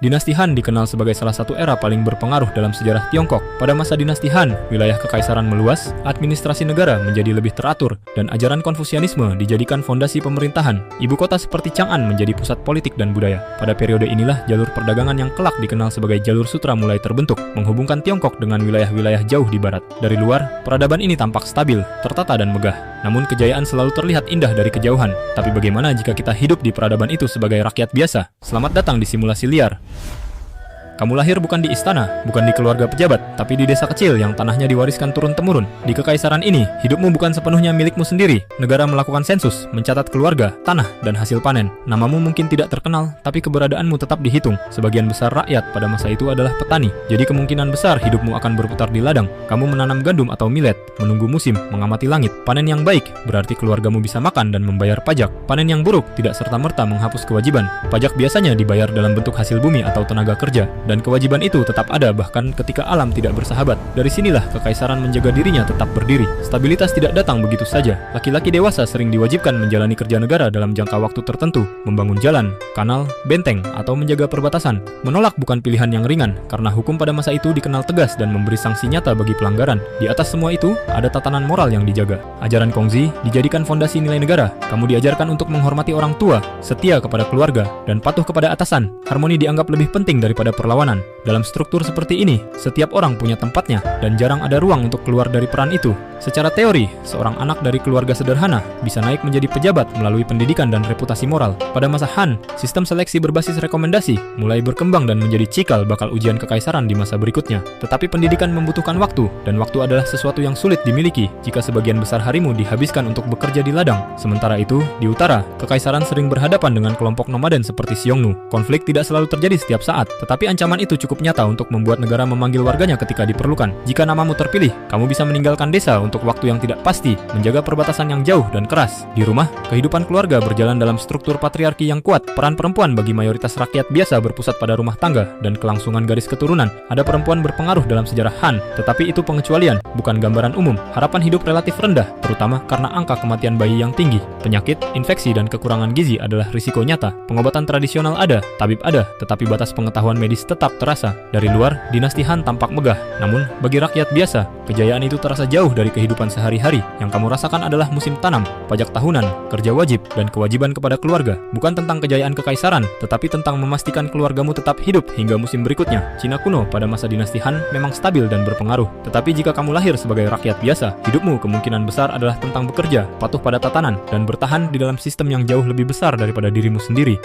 Dinasti Han dikenal sebagai salah satu era paling berpengaruh dalam sejarah Tiongkok. Pada masa dinasti Han, wilayah kekaisaran meluas, administrasi negara menjadi lebih teratur, dan ajaran Konfusianisme dijadikan fondasi pemerintahan. Ibu kota seperti Chang'an menjadi pusat politik dan budaya. Pada periode inilah jalur perdagangan yang kelak dikenal sebagai jalur sutra mulai terbentuk, menghubungkan Tiongkok dengan wilayah-wilayah jauh di barat. Dari luar, peradaban ini tampak stabil, tertata dan megah. Namun kejayaan selalu terlihat indah dari kejauhan. Tapi bagaimana jika kita hidup di peradaban itu sebagai rakyat biasa? Selamat datang di simulasi liar. Kamu lahir bukan di istana, bukan di keluarga pejabat, tapi di desa kecil yang tanahnya diwariskan turun-temurun. Di kekaisaran ini, hidupmu bukan sepenuhnya milikmu sendiri. Negara melakukan sensus, mencatat keluarga, tanah, dan hasil panen. Namamu mungkin tidak terkenal, tapi keberadaanmu tetap dihitung. Sebagian besar rakyat pada masa itu adalah petani, jadi kemungkinan besar hidupmu akan berputar di ladang. Kamu menanam gandum atau millet, menunggu musim, mengamati langit. Panen yang baik berarti keluargamu bisa makan dan membayar pajak. Panen yang buruk tidak serta-merta menghapus kewajiban. Pajak biasanya dibayar dalam bentuk hasil bumi atau tenaga kerja. Dan kewajiban itu tetap ada bahkan ketika alam tidak bersahabat. Dari sinilah kekaisaran menjaga dirinya tetap berdiri. Stabilitas tidak datang begitu saja. Laki-laki dewasa sering diwajibkan menjalani kerja negara dalam jangka waktu tertentu, membangun jalan, kanal, benteng, atau menjaga perbatasan. Menolak bukan pilihan yang ringan, karena hukum pada masa itu dikenal tegas dan memberi sanksi nyata bagi pelanggaran. Di atas semua itu, ada tatanan moral yang dijaga. Ajaran Kongzi dijadikan fondasi nilai negara. Kamu diajarkan untuk menghormati orang tua, setia kepada keluarga, dan patuh kepada atasan. Harmoni dianggap lebih penting daripada perlawanan. Dalam struktur seperti ini, setiap orang punya tempatnya dan jarang ada ruang untuk keluar dari peran itu. Secara teori, seorang anak dari keluarga sederhana bisa naik menjadi pejabat melalui pendidikan dan reputasi moral. Pada masa Han, sistem seleksi berbasis rekomendasi mulai berkembang dan menjadi cikal bakal ujian kekaisaran di masa berikutnya. Tetapi pendidikan membutuhkan waktu, dan waktu adalah sesuatu yang sulit dimiliki jika sebagian besar harimu dihabiskan untuk bekerja di ladang. Sementara itu, di utara, kekaisaran sering berhadapan dengan kelompok nomaden seperti Xiongnu. Konflik tidak selalu terjadi setiap saat, tetapi ancaman itu cukup nyata untuk membuat negara memanggil warganya ketika diperlukan. Jika namamu terpilih, kamu bisa meninggalkan desa untuk waktu yang tidak pasti, menjaga perbatasan yang jauh dan keras. Di rumah, kehidupan keluarga berjalan dalam struktur patriarki yang kuat. Peran perempuan bagi mayoritas rakyat biasa berpusat pada rumah tangga dan kelangsungan garis keturunan. Ada perempuan berpengaruh dalam sejarah Han, tetapi itu pengecualian, bukan gambaran umum. Harapan hidup relatif rendah, terutama karena angka kematian bayi yang tinggi. Penyakit, infeksi, dan kekurangan gizi adalah risiko nyata. Pengobatan tradisional ada, tabib ada, tetapi batas pengetahuan medis tetap terasa. Dari luar, dinasti Han tampak megah, namun bagi rakyat biasa, kejayaan itu terasa jauh dari kehidupan sehari-hari. Yang kamu rasakan adalah musim tanam, pajak tahunan, kerja wajib, dan kewajiban kepada keluarga. Bukan tentang kejayaan kekaisaran, tetapi tentang memastikan keluargamu tetap hidup hingga musim berikutnya. Cina kuno pada masa dinasti Han memang stabil dan berpengaruh. Tetapi jika kamu lahir sebagai rakyat biasa, hidupmu kemungkinan besar adalah tentang bekerja, patuh pada tatanan, dan bertahan di dalam sistem yang jauh lebih besar daripada dirimu sendiri.